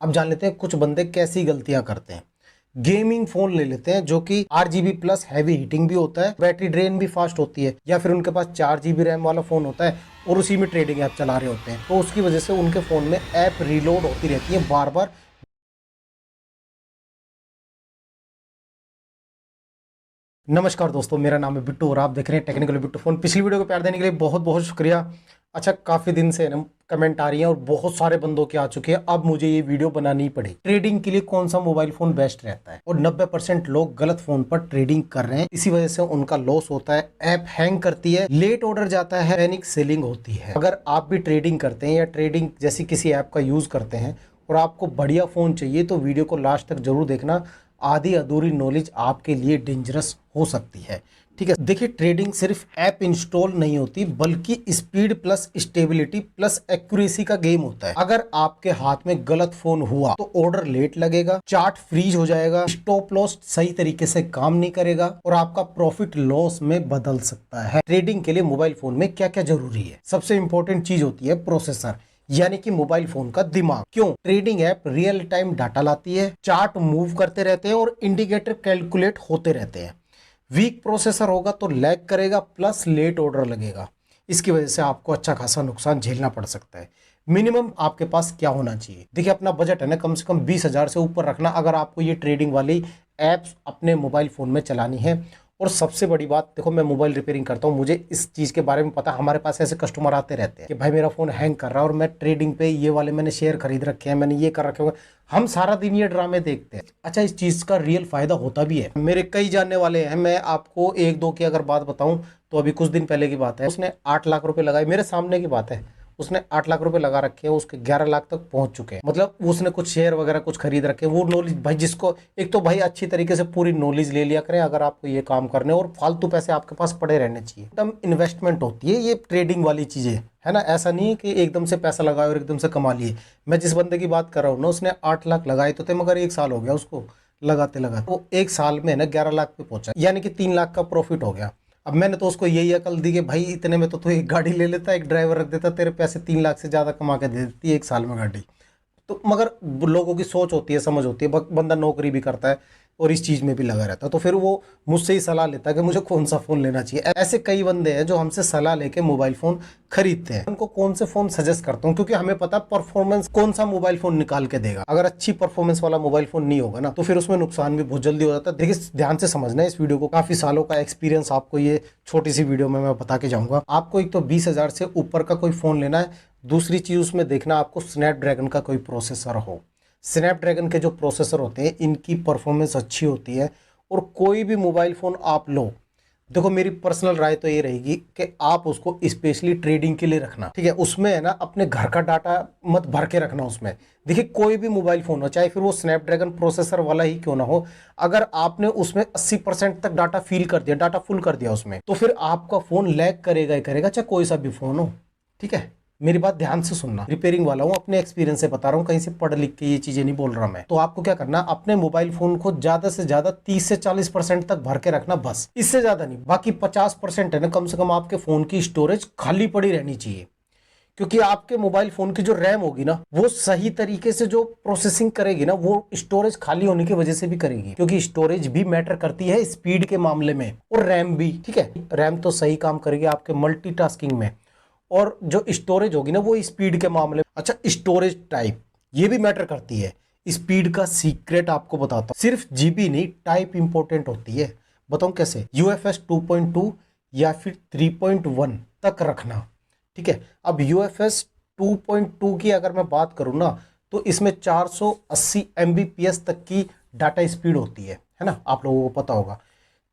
अब जान लेते हैं कुछ बंदे कैसी गलतियां करते हैं। गेमिंग फोन ले लेते हैं जो कि 8 GB प्लस हैवी हीटिंग भी होता है, बैटरी ड्रेन भी फास्ट होती है, या फिर उनके पास 4 GB रैम वाला फोन होता है और उसी में ट्रेडिंग ऐप चला रहे होते हैं, तो उसकी वजह से उनके फोन में ऐप रीलोड होती रहती है बार बार। नमस्कार दोस्तों, मेरा नाम है बिट्टू और आप देख रहे हैं टेक्निकल बिट्टू फोन। पिछली वीडियो को प्यार देने के लिए बहुत बहुत शुक्रिया। अच्छा, काफ़ी दिन से ना कमेंट आ रही है और बहुत सारे बंदों की आ चुकी है, अब मुझे ये वीडियो बनानी पड़ी। ट्रेडिंग के लिए कौन सा मोबाइल फोन बेस्ट रहता है, और 90% लोग गलत फोन पर ट्रेडिंग कर रहे हैं, इसी वजह से उनका लॉस होता है, ऐप हैंग करती है, लेट ऑर्डर जाता है, पैनिक सेलिंग होती है। अगर आप भी ट्रेडिंग करते हैं या ट्रेडिंग जैसी किसी ऐप का यूज करते हैं और आपको बढ़िया फोन चाहिए तो वीडियो को लास्ट तक जरूर देखना। आधी अधूरी नॉलेज आपके लिए डेंजरस हो सकती है। ठीक है, देखिए, ट्रेडिंग सिर्फ ऐप इंस्टॉल नहीं होती बल्कि speed plus stability plus accuracy का गेम होता है। अगर आपके हाथ में गलत फोन हुआ तो ऑर्डर लेट लगेगा, चार्ट फ्रीज हो जाएगा, स्टॉप लॉस सही तरीके से काम नहीं करेगा और आपका प्रॉफिट लॉस में बदल सकता है। ट्रेडिंग के लिए मोबाइल फोन में क्या क्या जरूरी है? सबसे इंपॉर्टेंट चीज होती है प्रोसेसर, यानी कि मोबाइल फोन का दिमाग। क्यों? Trading app real time data लाती है, चार्ट मूव करते रहते हैं और इंडिकेटर कैलकुलेट होते रहते हैं। वीक प्रोसेसर होगा तो लैग करेगा प्लस लेट ऑर्डर लगेगा, इसकी वजह से आपको अच्छा खासा नुकसान झेलना पड़ सकता है। मिनिमम आपके पास क्या होना चाहिए? देखिए, अपना बजट है ना कम से कम 20,000 से ऊपर रखना, अगर आपको ये ट्रेडिंग वाली एप्स अपने मोबाइल फोन में चलानी है। और सबसे बड़ी बात, देखो, मैं मोबाइल रिपेयरिंग करता हूँ, मुझे इस चीज़ के बारे में पता। हमारे पास ऐसे कस्टमर आते रहते हैं कि भाई मेरा फ़ोन हैंग कर रहा है और मैं ट्रेडिंग पे ये वाले मैंने शेयर खरीद रखे हैं, मैंने ये कर रखे हुए। हम सारा दिन ये ड्रामे देखते हैं। अच्छा, इस चीज़ का रियल फ़ायदा होता भी है। मेरे कई जानने वाले हैं, मैं आपको एक दो की अगर बात बताऊँ तो अभी कुछ दिन पहले की बात है, उसने 8 लाख रुपये लगाए, मेरे सामने की बात है। उसने 8 लाख रुपए लगा रखे हैं, उसके 11 लाख तक पहुंच चुके हैं। मतलब उसने कुछ शेयर वगैरह कुछ खरीद रखे हैं। वो नॉलेज भाई, जिसको एक तो भाई अच्छी तरीके से पूरी नॉलेज ले लिया करें अगर आपको ये काम करने, और फालतू पैसे आपके पास पड़े रहने चाहिए। एकदम इन्वेस्टमेंट होती है ये ट्रेडिंग वाली चीजें, है ना। ऐसा नहीं है कि एकदम से पैसा लगाए और एकदम से कमा लिए। मैं जिस बंदे की बात कर रहा हूँ ना, उसने 8 लाख लगाए तो थे, मगर 1 साल हो गया उसको लगाते लगाते, वो 1 साल में ना 11 लाख पे पहुंचा, यानी कि 3 लाख का प्रॉफिट हो गया। अब मैंने तो उसको यही अकल दी कि भाई इतने में तो तू एक गाड़ी ले लेता, एक ड्राइवर रख देता, तेरे पैसे 3 लाख से ज़्यादा कमा के दे देती है 1 साल में गाड़ी। तो मगर लोगों की सोच होती है, समझ होती है, बंदा नौकरी भी करता है और इस चीज़ में भी लगा रहता है, तो फिर वो मुझसे ही सलाह लेता है कि मुझे कौन सा फ़ोन लेना चाहिए। ऐसे कई बंदे हैं जो हमसे सलाह लेके मोबाइल फ़ोन खरीदते हैं। उनको कौन से फ़ोन सजेस्ट करता हूँ, क्योंकि हमें पता परफॉर्मेंस कौन सा मोबाइल फ़ोन निकाल के देगा। अगर अच्छी परफॉर्मेंस वाला मोबाइल फ़ोन नहीं होगा ना, तो फिर उसमें नुकसान भी बहुत जल्दी हो जाता है। देखिए, ध्यान से समझना है इस वीडियो को, काफ़ी सालों का एक्सपीरियंस आपको ये छोटी सी वीडियो में मैं बता के जाऊँगा। आपको एक तो 20,000 से ऊपर का कोई फ़ोन लेना है। दूसरी चीज़ उसमें देखना आपको स्नैपड्रैगन का कोई प्रोसेसर हो। स्नैपड्रैगन के जो प्रोसेसर होते हैं इनकी परफॉर्मेंस अच्छी होती है। और कोई भी मोबाइल फ़ोन आप लो, देखो, मेरी पर्सनल राय तो ये रहेगी कि आप उसको स्पेशली ट्रेडिंग के लिए रखना। ठीक है, उसमें है ना अपने घर का डाटा मत भर के रखना उसमें। देखिए, कोई भी मोबाइल फ़ोन हो, चाहे फिर वो स्नैपड्रैगन प्रोसेसर वाला ही क्यों ना हो, अगर आपने उसमें 80% तक डाटा फील कर दिया, डाटा फुल कर दिया उसमें, तो फिर आपका फ़ोन लैग करेगा ही करेगा, चाहे कोई सा भी फ़ोन हो। ठीक है, मेरी बात ध्यान से सुनना, रिपेयरिंग वाला हूँ, अपने एक्सपीरियंस से बता रहा हूँ, कहीं से पढ़ लिख के ये चीजें नहीं बोल रहा मैं। तो आपको क्या करना, अपने मोबाइल फोन को ज्यादा से ज्यादा 30 से 40% तक भर के रखना, बस, इससे ज्यादा नहीं। बाकी 50% है ना, कम से कम आपके फोन की स्टोरेज खाली पड़ी रहनी चाहिए। क्योंकि आपके मोबाइल फोन की जो रैम होगी ना, वो सही तरीके से जो प्रोसेसिंग करेगी ना, वो स्टोरेज खाली होने की वजह से भी करेगी, क्योंकि स्टोरेज भी मैटर करती है स्पीड के मामले में, और रैम भी। ठीक है, रैम तो सही काम करेगी आपके मल्टीटास्किंग में, और जो स्टोरेज होगी ना वो स्पीड के मामले। अच्छा, स्टोरेज टाइप ये भी मैटर करती है। स्पीड का सीक्रेट आपको बताता हूँ, सिर्फ जीबी नहीं, टाइप इंपॉर्टेंट होती है। बताऊं कैसे? UFS 2.2 या फिर 3.1 तक रखना। ठीक है, अब UFS 2.2 की अगर मैं बात करूं ना, तो इसमें 480 MBPS तक की डाटा स्पीड होती है ना, आप लोगों को पता होगा।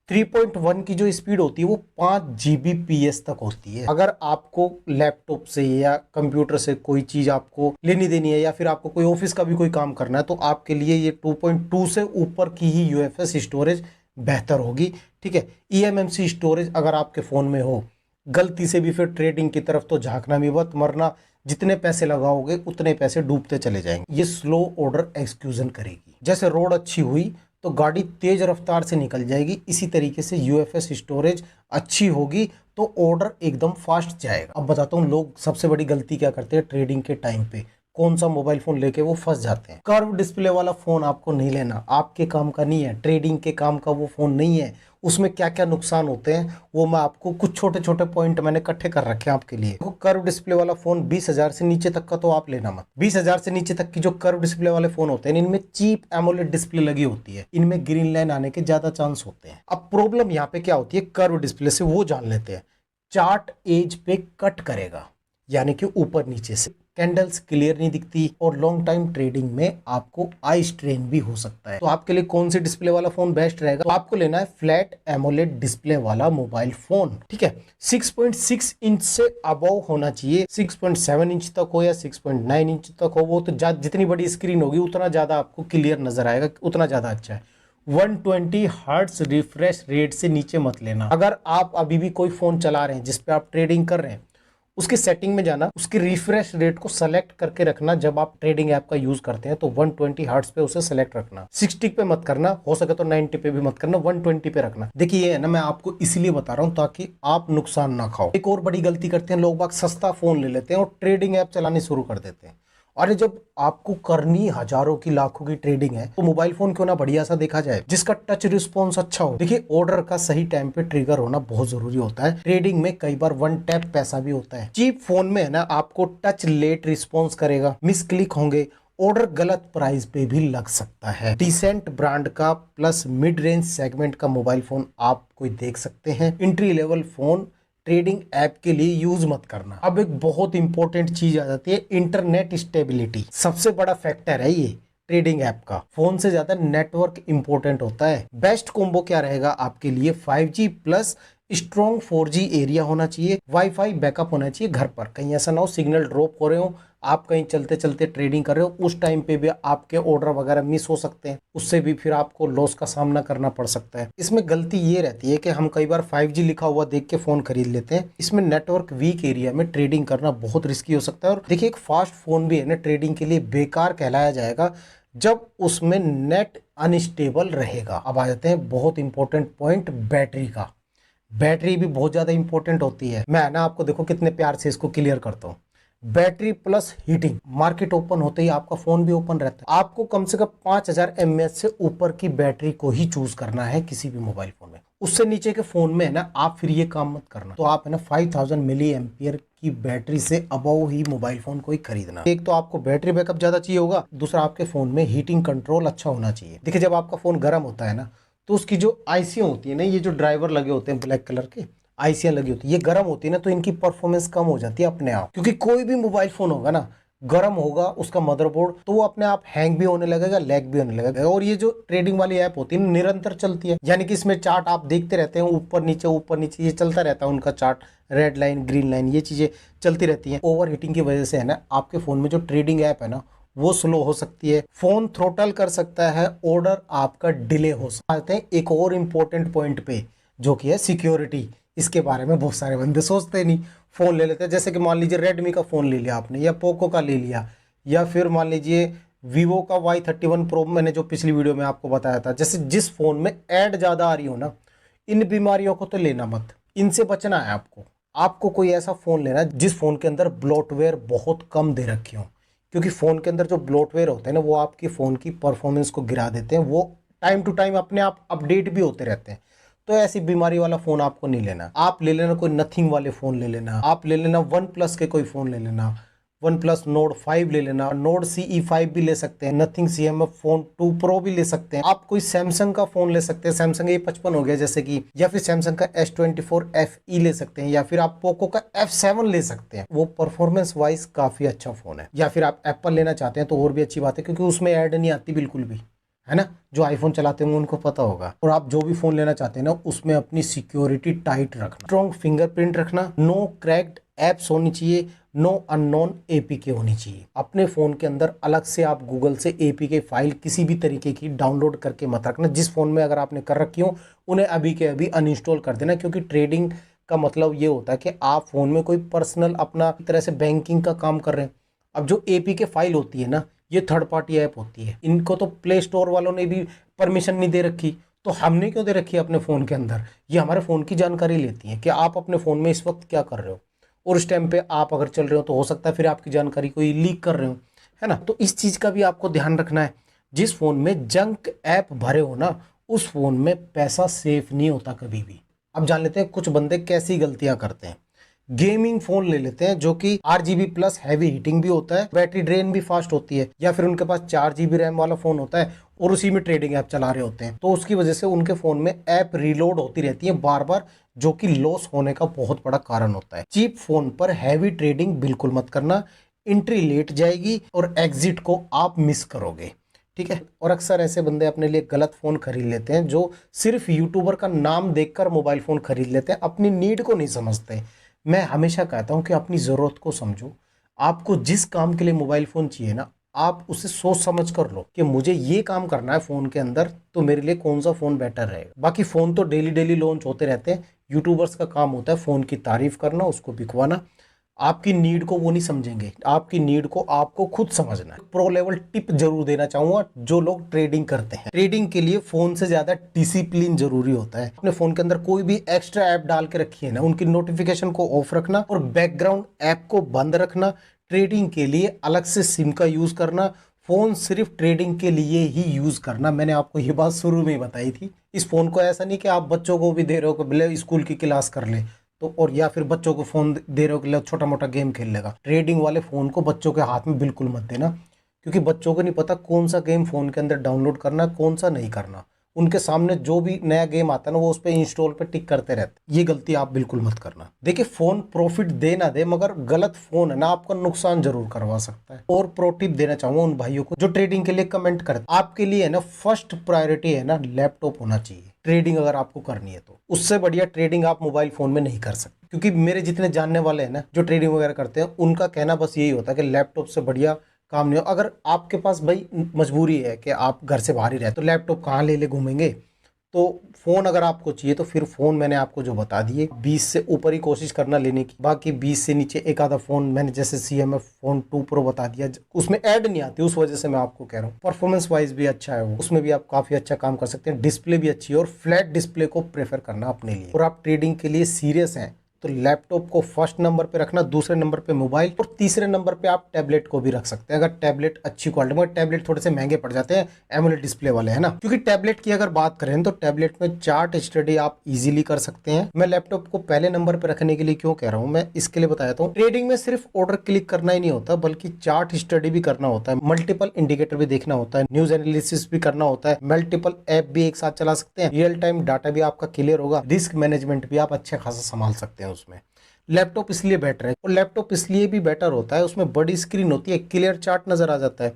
3.1 की जो स्पीड होती है वो 5 Gbps तक होती है। अगर आपको लैपटॉप से या कंप्यूटर से कोई चीज आपको लेनी देनी है, या फिर आपको कोई ऑफिस का भी कोई काम करना है, तो आपके लिए ये 2.2 से ऊपर की ही UFS स्टोरेज बेहतर होगी। ठीक है, eMMC स्टोरेज अगर आपके फोन में हो, गलती से भी फिर ट्रेडिंग की तरफ तो झांकना भी मत, वरना जितने पैसे लगाओगे उतने पैसे डूबते चले जाएंगे। ये स्लो ऑर्डर एक्सक्यूजन करेगी। जैसे रोड अच्छी हुई तो गाड़ी तेज रफ्तार से निकल जाएगी, इसी तरीके से UFS स्टोरेज अच्छी होगी तो ऑर्डर एकदम फास्ट जाएगा। अब बताता हूँ लोग सबसे बड़ी गलती क्या करते हैं ट्रेडिंग के टाइम पे। कौन सा मोबाइल फोन लेके वो फंस जाते हैं। कर्व डिस्प्ले वाला फोन आपको नहीं लेना, आपके काम का नहीं है, ट्रेडिंग के काम का वो फोन नहीं है। उसमें क्या क्या नुकसान होते हैं वो मैं आपको कुछ छोटे छोटे पॉइंट मैंने इकट्ठे कर रखे हैं आपके लिए। देखो, कर्व डिस्प्ले वाला फोन 20,000 से नीचे तक का तो आप लेना मत। 20,000 से नीचे तक की जो कर्व डिस्प्ले वाले फोन होते हैं इनमें चीप एमोलेड डिस्प्ले लगी होती है, इनमें ग्रीन लाइन आने के ज्यादा चांस होते हैं। अब प्रॉब्लम यहाँ पे क्या होती है, कर्व डिस्प्ले से वो जान लेते हैं, चार्ट एज पे कट करेगा, यानी कि ऊपर नीचे से कैंडल्स क्लियर नहीं दिखती और लॉन्ग टाइम ट्रेडिंग में आपको आई स्ट्रेन भी हो सकता है। तो आपके लिए कौन सी डिस्प्ले वाला फोन बेस्ट रहेगा? तो आपको लेना है फ्लैट एमोलेड डिस्प्ले वाला मोबाइल फोन, ठीक है। 6.6 इंच से अबव होना चाहिए, 6.7 इंच तक हो या 6.9 इंच तक हो, वो तो जितनी बड़ी स्क्रीन होगी उतना ज्यादा आपको क्लियर नजर आएगा, उतना ज्यादा अच्छा है। 120 हर्ट्ज रिफ्रेश रेट से नीचे मत लेना। अगर आप अभी भी कोई फोन चला रहे हैं जिसपे आप ट्रेडिंग कर रहे हैं, उसकी सेटिंग में जाना, उसकी रिफ्रेश रेट को सेलेक्ट करके रखना। जब आप ट्रेडिंग ऐप का यूज करते हैं तो 120 हर्ट्ज पे उसे सेलेक्ट रखना, 60 पे मत करना, हो सके तो 90 पे भी मत करना, 120 पे रखना। देखिए ये है ना, मैं आपको इसलिए बता रहा हूं ताकि आप नुकसान ना खाओ। एक और बड़ी गलती करते हैं लोग बाग, सस्ता फोन ले लेते हैं और ट्रेडिंग ऐप चलानी शुरू कर देते हैं। अरे जब आपको करनी हजारों की लाखों की ट्रेडिंग है तो मोबाइल फोन क्यों ना बढ़िया सा देखा जाए जिसका टच रिस्पॉन्स अच्छा हो। देखिए, ऑर्डर का सही टाइम पे ट्रिगर होना बहुत जरूरी होता है। ट्रेडिंग में कई बार वन टैप पैसा भी होता है। चीप फोन में है ना, आपको टच लेट रिस्पॉन्स करेगा, मिस क्लिक होंगे, ऑर्डर गलत प्राइस पे भी लग सकता है। डिसेंट ब्रांड का प्लस मिड रेंज सेगमेंट का मोबाइल फोन आप कोई देख सकते हैं। Entry level phone trading app के लिए यूज मत करना। अब एक बहुत इंपॉर्टेंट चीज आ जाती है, इंटरनेट स्टेबिलिटी। सबसे बड़ा फैक्टर है ये ट्रेडिंग ऐप का, फोन से ज्यादा नेटवर्क इंपॉर्टेंट होता है। बेस्ट कॉम्बो क्या रहेगा आपके लिए? 5G plus strong 4G area होना चाहिए, वाईफाई बैकअप होना चाहिए घर पर। कहीं ऐसा ना हो सिग्नल ड्रॉप हो रहे हो, आप कहीं चलते चलते ट्रेडिंग कर रहे हो, उस टाइम पे भी आपके ऑर्डर वगैरह मिस हो सकते हैं, उससे भी फिर आपको लॉस का सामना करना पड़ सकता है। इसमें गलती ये रहती है कि हम कई बार 5G लिखा हुआ देख के फोन खरीद लेते हैं। इसमें नेटवर्क वीक एरिया में ट्रेडिंग करना बहुत रिस्की हो सकता है। और देखिए, एक फास्ट फोन भी है ना, ट्रेडिंग के लिए बेकार कहलाया जाएगा जब उसमें नेट अनस्टेबल रहेगा। अब आ जाते हैं बहुत इंपॉर्टेंट पॉइंट, बैटरी का। बैटरी भी बहुत ज्यादा इंपॉर्टेंट होती है। मैं ना आपको देखो कितने प्यार से इसको क्लियर करता हूँ। Battery plus heating, market open होते ही आपका फोन भी ओपन रहता है। आपको कम से कम 5000 mAh से ऊपर की बैटरी को ही चूज करना है किसी भी मोबाइल फोन में। उससे नीचे के फोन में है ना, आप फिर ये काम मत करना। तो आप है ना 5000 मिली एम्पियर की बैटरी से अबव ही मोबाइल फोन को ही खरीदना। एक तो आपको बैटरी बैकअप ज्यादा चाहिए होगा, दूसरा आपके फोन में हीटिंग कंट्रोल अच्छा होना चाहिए। देखिए, जब आपका फोन गर्म होता है ना, तो उसकी जो आईसियां होती है ना, ये जो ड्राइवर लगे होते हैं ब्लैक कलर के आईसियां लगी होती है, ये गर्म होती है ना, तो इनकी परफॉर्मेंस कम हो जाती है अपने आप। क्योंकि कोई भी मोबाइल फोन होगा ना, गर्म होगा उसका मदरबोर्ड, तो वो अपने आप हैंग भी होने लगेगा, लैग भी होने लगेगा। और ये जो ट्रेडिंग वाली ऐप होती है निरंतर चलती है, यानी कि इसमें चार्ट आप देखते रहते हैं, ऊपर नीचे ये चलता रहता है उनका chart, red line green line ये चीजें चलती रहती हैं। ओवर हीटिंग की वजह से है ना, आपके फोन में जो ट्रेडिंग ऐप है ना वो स्लो हो सकती है, फोन थ्रोटल कर सकता है, ऑर्डर आपका डिले हो सकता है। एक और इंपॉर्टेंट पॉइंट पे जो कि है सिक्योरिटी, इसके बारे में बहुत सारे बंदे सोचते नहीं, फोन ले लेते हैं। जैसे कि मान लीजिए रेडमी का फोन ले लिया आपने, या पोको का ले लिया, या फिर मान लीजिए वीवो का Y31 प्रो, मैंने जो पिछली वीडियो में आपको बताया था। जैसे जिस फोन में ऐड ज्यादा आ रही हो ना, इन बीमारियों को तो लेना मत, इनसे बचना है आपको। आपको कोई ऐसा फोन लेना है जिस फोन के अंदर ब्लोटवेयर बहुत कम दे रखे हो, क्योंकि फोन के अंदर जो ब्लोटवेयर होते हैं ना, वो आपकी फोन की परफॉर्मेंस को गिरा देते हैं। वो टाइम टू टाइम अपने आप अपडेट भी होते रहते हैं। तो ऐसी बीमारी वाला फोन आपको नहीं लेना। आप ले लेना कोई नथिंग वाले फोन ले लेना, आप ले लेना वन प्लस के कोई फोन ले लेना, वन प्लस नोड 5 ले लेना, नोड CE5 भी ले सकते हैं, नथिंग CMF फोन 2 प्रो भी ले सकते हैं। आप कोई सैमसंग का फोन ले सकते हैं, सैमसंग A55 हो गया जैसे कि, या फिर सैमसंग का S24 FE ले सकते हैं, या फिर आप पोको का F7 ले सकते हैं। वो परफॉर्मेंस वाइज काफी अच्छा फोन है। या फिर आप एप्पल लेना चाहते हैं तो और भी अच्छी बात है, क्योंकि उसमें ऐड नहीं आती बिल्कुल भी, है ना। जो आईफोन चलाते होंगे उनको पता होगा। और आप जो भी फोन लेना चाहते हैं ना, उसमें अपनी सिक्योरिटी टाइट रखना, स्ट्रॉन्ग फिंगरप्रिंट रखना, नो क्रैक्ड एप्स होनी चाहिए, नो अननोन APK होनी चाहिए। अपने फोन के अंदर अलग से आप गूगल से APK फाइल किसी भी तरीके की डाउनलोड करके मत रखना। जिस फोन में अगर आपने कर रखी हो उन्हें अभी के अभी अनइंस्टॉल कर देना, क्योंकि ट्रेडिंग का मतलब ये होता है कि आप फोन में कोई पर्सनल अपना तरह से बैंकिंग का काम कर रहे हैं। अब जो APK फाइल होती है ना, ये थर्ड पार्टी ऐप होती है, इनको तो प्ले स्टोर वालों ने भी परमिशन नहीं दे रखी, तो हमने क्यों दे रखी है अपने फ़ोन के अंदर? ये हमारे फ़ोन की जानकारी लेती है कि आप अपने फ़ोन में इस वक्त क्या कर रहे हो, और उस टाइम पे आप अगर चल रहे हो तो हो सकता है फिर आपकी जानकारी कोई लीक कर रहे हो, है ना। तो इस चीज़ का भी आपको ध्यान रखना है। जिस फ़ोन में जंक ऐप भरे हो ना, उस फ़ोन में पैसा सेफ नहीं होता कभी भी। अब जान लेते हैं कुछ बंदे कैसी गलतियां करते हैं। गेमिंग फोन ले लेते हैं जो कि 8 GB प्लस हैवी हीटिंग भी होता है, बैटरी ड्रेन भी फास्ट होती है, या फिर उनके पास 4 GB रैम वाला फोन होता है और उसी में ट्रेडिंग ऐप चला रहे होते हैं, तो उसकी वजह से उनके फोन में ऐप रीलोड होती रहती है बार बार, जो कि लॉस होने का बहुत बड़ा कारण होता है। चीप फोन पर हैवी ट्रेडिंग बिल्कुल मत करना, एंट्री लेट जाएगी और एग्जिट को आप मिस करोगे, ठीक है। और अक्सर ऐसे बंदे अपने लिए गलत फोन खरीद लेते हैं जो सिर्फ यूट्यूबर का नाम देखकर मोबाइल फोन खरीद लेते हैं, अपनी नीड को नहीं समझते। मैं हमेशा कहता हूं कि अपनी ज़रूरत को समझो। आपको जिस काम के लिए मोबाइल फ़ोन चाहिए ना, आप उसे सोच समझ कर लो कि मुझे ये काम करना है फ़ोन के अंदर, तो मेरे लिए कौन सा फ़ोन बेटर रहेगा। बाकी फ़ोन तो डेली डेली लॉन्च होते रहते हैं, यूट्यूबर्स का काम होता है फ़ोन की तारीफ करना, उसको बिकवाना। आपकी नीड को वो नहीं समझेंगे, आपकी नीड को आपको खुद समझना है। प्रो लेवल टिप जरूर देना चाहूंगा जो लोग ट्रेडिंग करते हैं। ट्रेडिंग के लिए फोन से ज्यादा डिसिप्लिन जरूरी होता है। अपने फोन के अंदर कोई भी एक्स्ट्रा ऐप डाल के रखिए ना, उनकी नोटिफिकेशन को ऑफ रखना और बैकग्राउंड ऐप को बंद रखना। ट्रेडिंग के लिए अलग से सिम का यूज करना, फोन सिर्फ ट्रेडिंग के लिए ही यूज करना। मैंने आपको ये बात शुरू में ही बताई थी। इस फोन को ऐसा नहीं कि आप बच्चों को भी दे रहे हो कि भले स्कूल की क्लास कर ले, तो और या फिर बच्चों को फोन दे रहे हो कि छोटा मोटा गेम खेल लेगा। ट्रेडिंग वाले फोन को बच्चों के हाथ में बिल्कुल मत देना, क्योंकि बच्चों को नहीं पता कौन सा गेम फोन के अंदर डाउनलोड करना, कौन सा नहीं करना। उनके सामने जो भी नया गेम आता है ना, वो उस पर इंस्टॉल पे टिक करते रहते। ये गलती आप बिल्कुल मत करना। देखिए, फोन प्रॉफिट दे ना दे, मगर गलत फोन है ना, आपका नुकसान जरूर करवा सकता है। और प्रो टिप देना चाहूंगा उन भाइयों को जो ट्रेडिंग के लिए कमेंट करते, आपके लिए है ना फर्स्ट प्रायोरिटी है ना लैपटॉप होना चाहिए। ट्रेडिंग अगर आपको करनी है तो उससे बढ़िया ट्रेडिंग आप मोबाइल फोन में नहीं कर सकते। क्योंकि मेरे जितने जानने वाले हैं ना जो ट्रेडिंग वगैरह करते हैं, उनका कहना बस यही होता है कि लैपटॉप से बढ़िया काम नहीं हो। अगर आपके पास भाई मजबूरी है कि आप घर से बाहर ही रहे, तो लैपटॉप कहाँ ले ले घूमेंगे। तो फोन अगर आपको चाहिए तो फिर फोन मैंने आपको जो बता दिए 20 से ऊपर ही कोशिश करना लेने की। बाकी 20 से नीचे एक आधा फोन मैंने जैसे CMF फोन 2 Pro बता दिया, उसमें ऐड नहीं आती, उस वजह से मैं आपको कह रहा हूँ। परफॉर्मेंस वाइज भी अच्छा है वो, उसमें भी आप काफी अच्छा काम कर सकते हैं। डिस्प्ले भी अच्छी है और फ्लैट डिस्प्ले को प्रेफर करना अपने लिए। और आप ट्रेडिंग के लिए सीरियस हैं तो लैपटॉप को फर्स्ट नंबर पे रखना, दूसरे नंबर पे मोबाइल, और तीसरे नंबर पे आप टैबलेट को भी रख सकते हैं अगर टैबलेट अच्छी क्वालिटी। मगर टैबलेट थोड़े से महंगे पड़ जाते हैं एमोलेड डिस्प्ले वाले, है ना। क्योंकि टैबलेट की अगर बात करें तो टैबलेट में चार्ट स्टडी आप इजीली कर सकते हैं। मैं लैपटॉप को पहले नंबर पे रखने के लिए क्यों कह रहा हूँ, मैं इसके लिए बताया हूँ। ट्रेडिंग में सिर्फ ऑर्डर क्लिक करना ही नहीं होता, बल्कि चार्ट स्टडी भी करना होता है, मल्टीपल इंडिकेटर भी देखना होता है, न्यूज एनालिसिस भी करना होता है, मल्टीपल ऐप भी एक साथ चला सकते हैं, रियल टाइम डाटा भी आपका क्लियर होगा, रिस्क मैनेजमेंट भी आप अच्छे खासा संभाल सकते हैं उसमें। लैपटॉप इसलिए बेटर है, और लैपटॉप इसलिए भी बेटर होता है, उसमें बड़ी स्क्रीन होती है, क्लियर चार्ट नजर आ जाता है,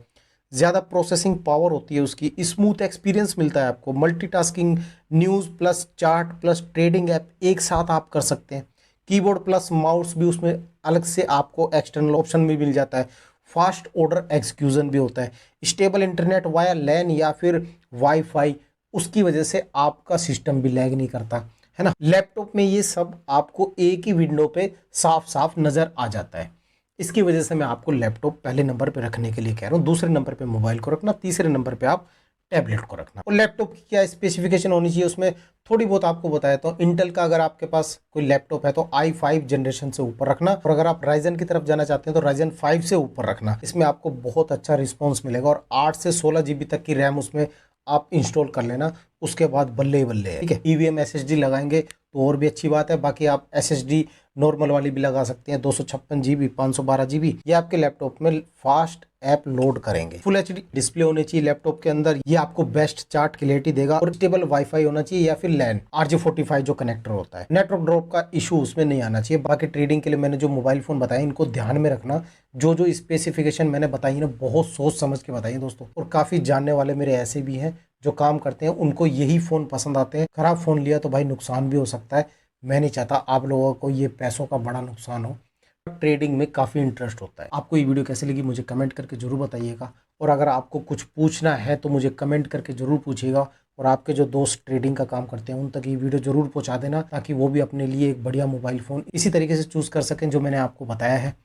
ज़्यादा प्रोसेसिंग पावर होती है उसकी, स्मूथ एक्सपीरियंस मिलता है आपको, multitasking, news plus chart plus trading app एक साथ आप कर सकते हैं। कीबोर्ड प्लस माउस भी उसमें अलग से आपको एक्सटर्नल ऑप्शन भी मिल जाता है, फास्ट ऑर्डर एग्जीक्यूशन भी होता है, स्टेबल इंटरनेट वाया लैन या फिर वाईफाई, उसकी वजह से आपका सिस्टम भी लैग नहीं करता, है ना। लैपटॉप में ये सब आपको एक ही विंडो पे साफ साफ नजर आ जाता है। इसकी वजह से मैं आपको लैपटॉप पहले नंबर पे रखने के लिए कह रहा हूँ, दूसरे नंबर पे मोबाइल को रखना, तीसरे नंबर पे आप टैबलेट को रखना। और लैपटॉप की क्या स्पेसिफिकेशन होनी चाहिए उसमें थोड़ी बहुत आपको बताया। तो इंटेल का अगर आपके पास कोई लैपटॉप है तो i5 जनरेशन से ऊपर रखना, और अगर आप राइजन की तरफ जाना चाहते हैं तो राइजन 5 से ऊपर रखना। इसमें आपको बहुत अच्छा रिस्पॉन्स मिलेगा, और 8 से 16 GB तक की रैम उसमें आप इंस्टॉल कर लेना, उसके बाद बल्ले ही बल्ले है, ठीक है। EVM SSD लगाएंगे तो और भी अच्छी बात है। बाकी आप SSD नॉर्मल वाली भी लगा सकते हैं, 256 GB 512 GB, ये आपके लैपटॉप में फास्ट ऐप लोड करेंगे। फुल HD डिस्प्ले होनी चाहिए लैपटॉप के अंदर, ये आपको बेस्ट चार्ट क्लियरिटी देगा, और स्टेबल वाईफाई होना चाहिए या फिर लैन RJ45 जो कनेक्टर होता है। नेटवर्क ड्रॉप का इशू उसमें नहीं आना चाहिए। बाकी ट्रेडिंग के लिए मैंने जो मोबाइल फोन बताए इनको ध्यान में रखना, जो जो स्पेसिफिकेशन मैंने बताई ना बहुत सोच समझ के बताई दोस्तों। और काफी जानने वाले मेरे ऐसे भी हैं जो काम करते हैं, उनको यही फोन पसंद आते हैं। खराब फोन लिया तो भाई नुकसान भी हो सकता है, मैं नहीं चाहता आप लोगों को ये पैसों का बड़ा नुकसान हो। ट्रेडिंग में काफ़ी इंटरेस्ट होता है। आपको ये वीडियो कैसे लगी मुझे कमेंट करके जरूर बताइएगा, और अगर आपको कुछ पूछना है तो मुझे कमेंट करके जरूर पूछिएगा, और आपके जो दोस्त ट्रेडिंग का काम करते हैं उन तक ये वीडियो जरूर पहुंचा देना, ताकि वो भी अपने लिए एक बढ़िया मोबाइल फ़ोन इसी तरीके से चूज़ कर सकें जो मैंने आपको बताया है।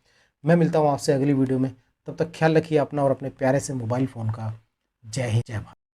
मैं मिलता हूँ आपसे अगली वीडियो में, तब तक ख्याल रखिए अपना और अपने प्यारे से मोबाइल फ़ोन का। जय हिंद, जय भारत।